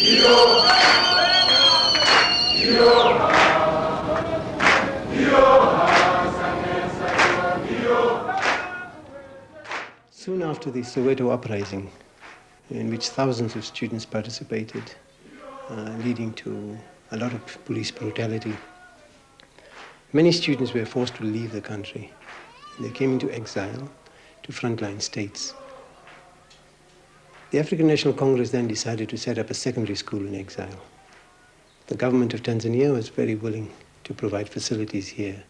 Soon after the Soweto uprising, in which thousands of students participated, leading to a lot of police brutality, many students were forced to leave the country. They came into exile to frontline states. The African National Congress then decided to set up a secondary school in exile. The government of Tanzania was very willing to provide facilities here.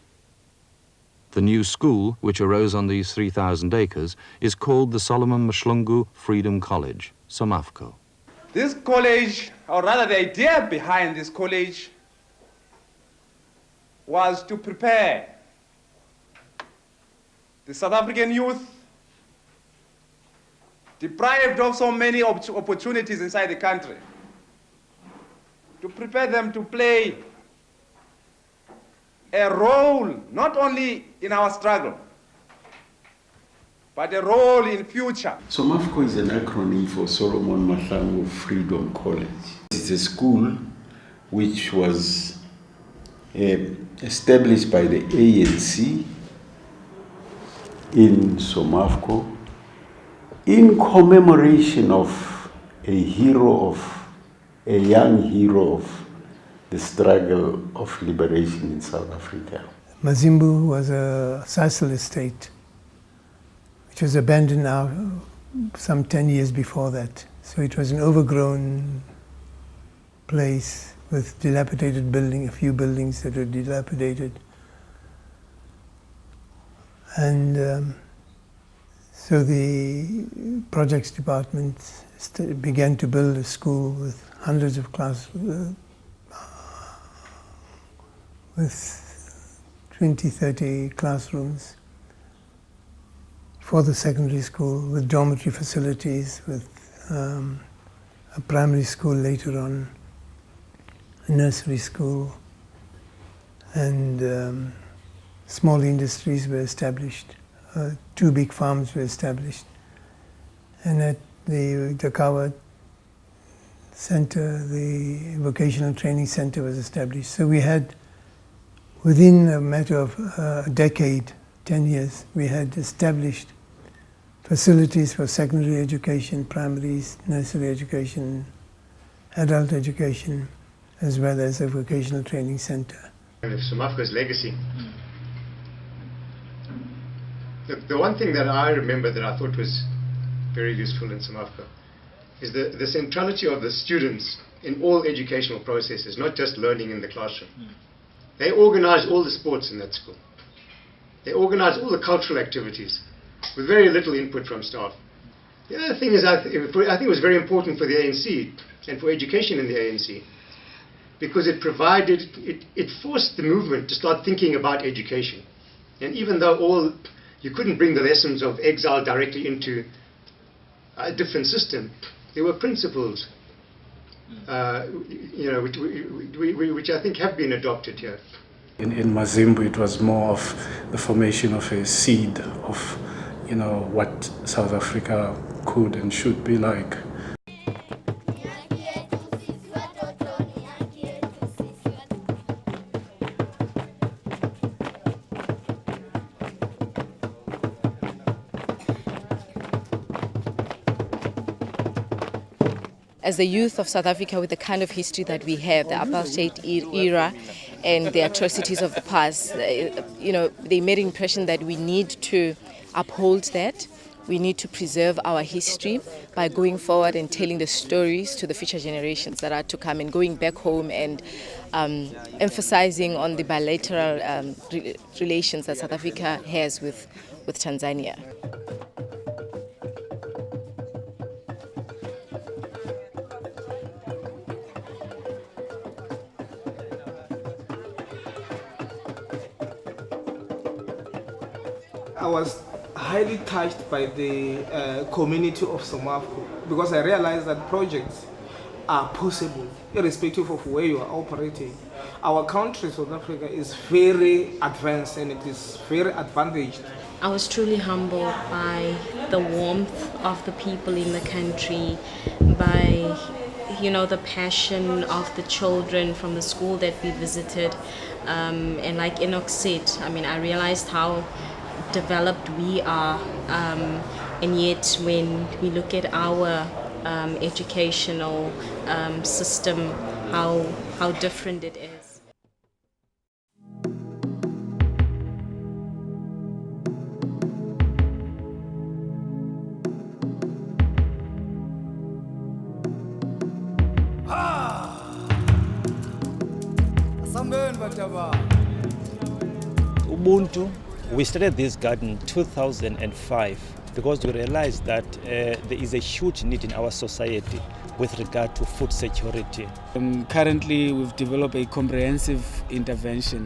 The new school, which arose on these 3,000 acres, is called the Solomon Mhlungu Freedom College, SOMAFCO. This college, or rather the idea behind this college, was to prepare the South African youth, deprived of so many opportunities inside the country, to prepare them to play a role not only in our struggle, but a role in future. SOMAFCO is an acronym for Solomon Mhlungu Freedom College. It's a school which was established by the ANC in SOMAFCO in commemoration of a young hero of the struggle of liberation in South Africa. Mazimbu was a sisal estate, which was abandoned now some 10 years before that. So it was an overgrown place with dilapidated building, a few buildings that were dilapidated. And so the projects department began to build a school with hundreds of classes, with 20, 30 classrooms for the secondary school, with dormitory facilities, with a primary school later on, a nursery school, and small industries were established. 2 big farms were established. And at the Dakawa Center, the vocational training center was established. So we had, within a matter of a decade, 10 years, we had established facilities for secondary education, primary, nursery education, adult education, as well as a vocational training center. SOMAFCO's legacy. The one thing that I remember that I thought was very useful in SOMAFCO is the centrality of the students in all educational processes, not just learning in the classroom. They organized all the sports in that school. They organized all the cultural activities with very little input from staff. The other thing is, I think it was very important for the ANC and for education in the ANC, because it forced the movement to start thinking about education. And even though you couldn't bring the lessons of exile directly into a different system, there were principles which I think have been adopted here. In Mazimbu, it was more of the formation of a seed of, what South Africa could and should be like. As the youth of South Africa, with the kind of history that we have, the apartheid era and the atrocities of the past, they made an impression that we need to uphold that. We need to preserve our history by going forward and telling the stories to the future generations that are to come, and going back home and emphasizing on the bilateral relations that South Africa has with Tanzania. I was highly touched by the community of SOMAFCO, because I realized that projects are possible irrespective of where you are operating. Our country, South Africa, is very advanced and it is very advantaged. I was truly humbled by the warmth of the people in the country, by you know, the passion of the children from the school that we visited. And like Enoch said, I mean, I realized how developed we are, and yet when we look at our educational system, how different it is. Ubuntu, we started this garden in 2005 because we realized that there is a huge need in our society with regard to food security. Currently, we've developed a comprehensive intervention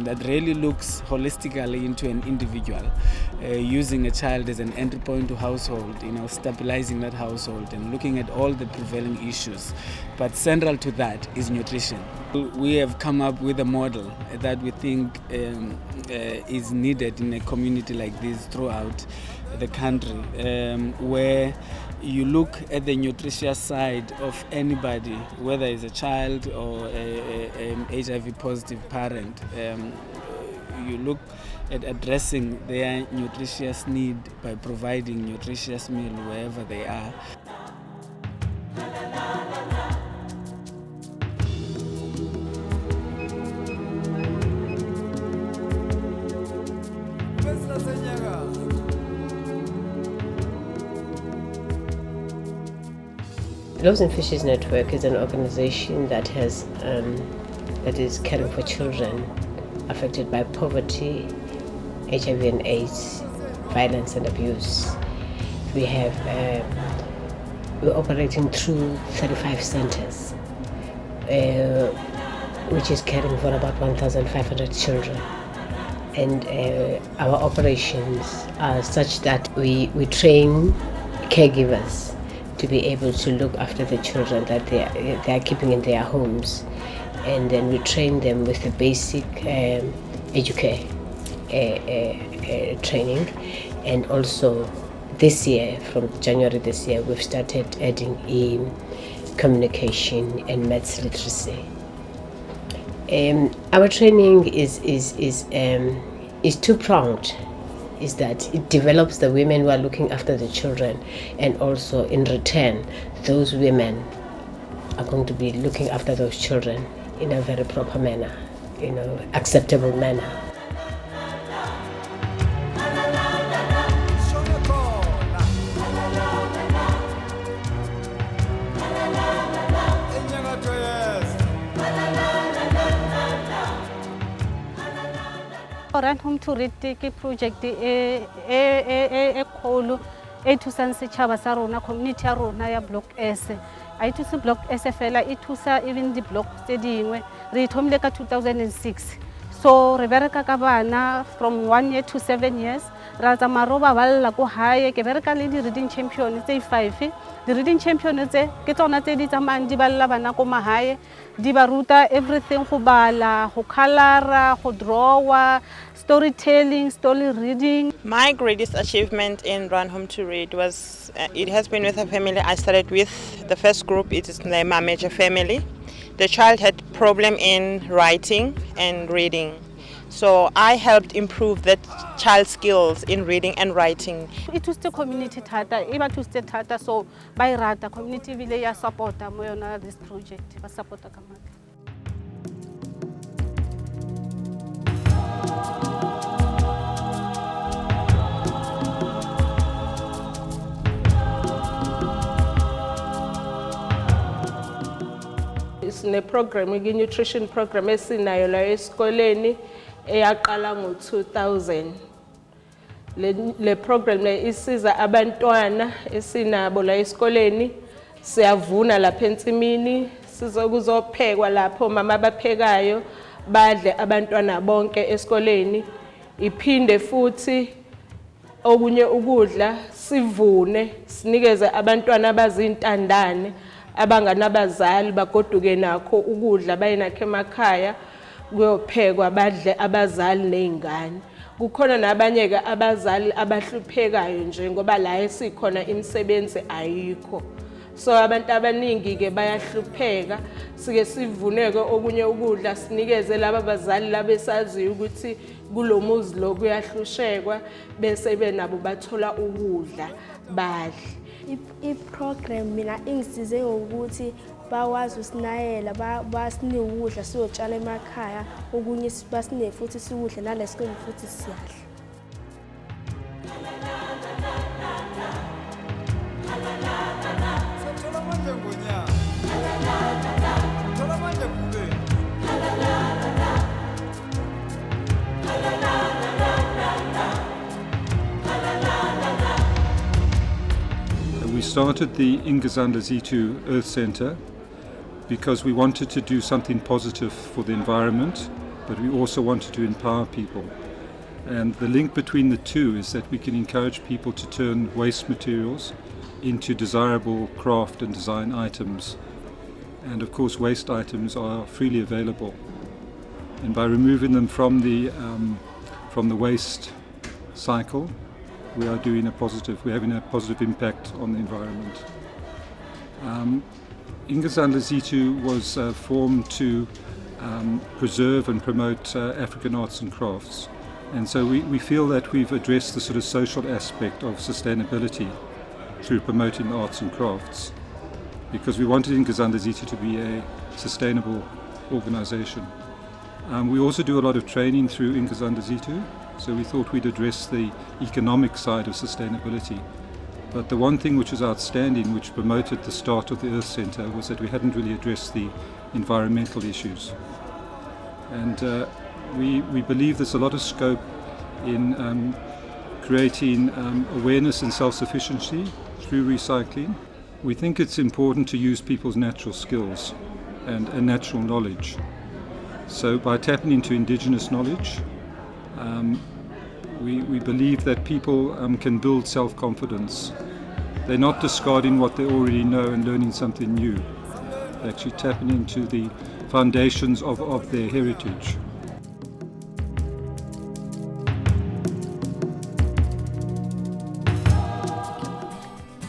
that really looks holistically into an individual, using a child as an entry point to household, you know, stabilizing that household and looking at all the prevailing issues. But central to that is nutrition. We have come up with a model that we think is needed in a community like this throughout the country, where you look at the nutritious side of anybody, whether it's a child or an HIV positive parent. You look at addressing their nutritious need by providing nutritious meal wherever they are. Loaves and Fishes Network is an organization that has that is caring for children affected by poverty, HIV and AIDS, violence and abuse. We have we're operating through 35 centers, which is caring for about 1,500 children. And our operations are such that we train caregivers to be able to look after the children that they are keeping in their homes, and then we train them with the basic educare training. And also this year, from January this year, we've started adding in communication and maths literacy. Our training is two-pronged. Is that it develops the women who are looking after the children, and also in return those women are going to be looking after those children in a very proper manner, you know, acceptable manner. Run Home to Read ke project e kholo e thusang setjhaba sa rona, community ya rona ya Block S. A thusa Block S fela, e thusa even the block tse dingwe. Re thomile ka 2006. So re bereka ka bana from 1 year to 7 years. Ra tsa maroba balla ko hae ke bereka le di reading champion tse 5. The reading champion tse ke tsona tse di tsamayang di balla bana ko mahae, di ba ruta everything go bala, go colora, go draw, storytelling, story reading. My greatest achievement in Run Home to Read was, it has been with a family I started with. The first group, it is the Mameja family. The child had problem in writing and reading. So I helped improve that child's skills in reading and writing. It was the community tata, eba to the tata, so by rata community village support this project, ba support kamaka. Sine program, nutrition program esinayo la esikoleni eyaqala ngo-2000. Le program le isiza abantwana esinabo la esikoleni, siyavuna lapha ensimini, sizokuzophekwa lapho mama abaphekayo badle abantwana bonke esikoleni. Iphinde futhi okunye ukudla sivune sinikeze abantwana abazintandane abanganabazali bagoduke nakho ukudla bayinakho emakhaya kuyophekwa badle abazali nezingane. Kukhona nabanye ke abazali abahluphekayo nje ngoba la esikhona imisebenzi ayikho, so abantu abaningi ke bayahlupheka sike sivuneke okunye ukudla sinikeze laba bazali labesaziyo ukuthi kulomuzi lo kuyahlushekwa bese benabo bathola ukudla badle. I-program mina ingisize ngokuthi bakwazi usinayela basinike ukudla siyotshala emakhaya okunye basinike futhi sikudle nalesikhulu futhi siyadla. We started the Ingazanda Z2 Earth Center because we wanted to do something positive for the environment, but we also wanted to empower people. And the link between the two is that we can encourage people to turn waste materials into desirable craft and design items. And of course, waste items are freely available. And by removing them from the waste cycle, we're having a positive impact on the environment. Ingazanda Z2 was formed to preserve and promote African arts and crafts. And so we feel that we've addressed the sort of social aspect of sustainability through promoting arts and crafts, because we wanted Ingazanda Z2 to be a sustainable organization. We also do a lot of training through Ingazanda Z2, so we thought we'd address the economic side of sustainability. But the one thing which was outstanding, which promoted the start of the Earth Center, was that we hadn't really addressed the environmental issues. And we believe there's a lot of scope in creating awareness and self-sufficiency through recycling. We think it's important to use people's natural skills and natural knowledge. So by tapping into indigenous knowledge, we believe that people can build self-confidence. They're not discarding what they already know and learning something new. They're actually tapping into the foundations of their heritage.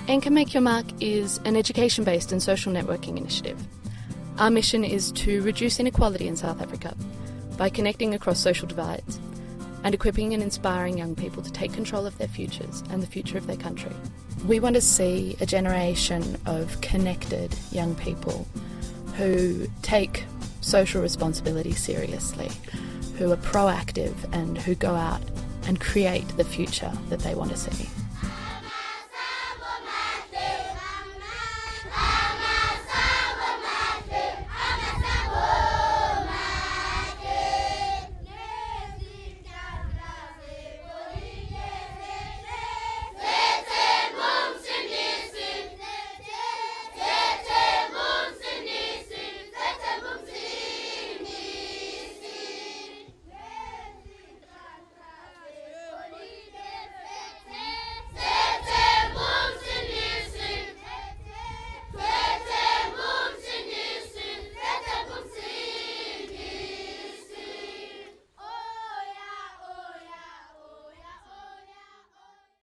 Anchor Make Your Mark is an education-based and social networking initiative. Our mission is to reduce inequality in South Africa by connecting across social divides and equipping and inspiring young people to take control of their futures and the future of their country. We want to see a generation of connected young people who take social responsibility seriously, who are proactive and who go out and create the future that they want to see.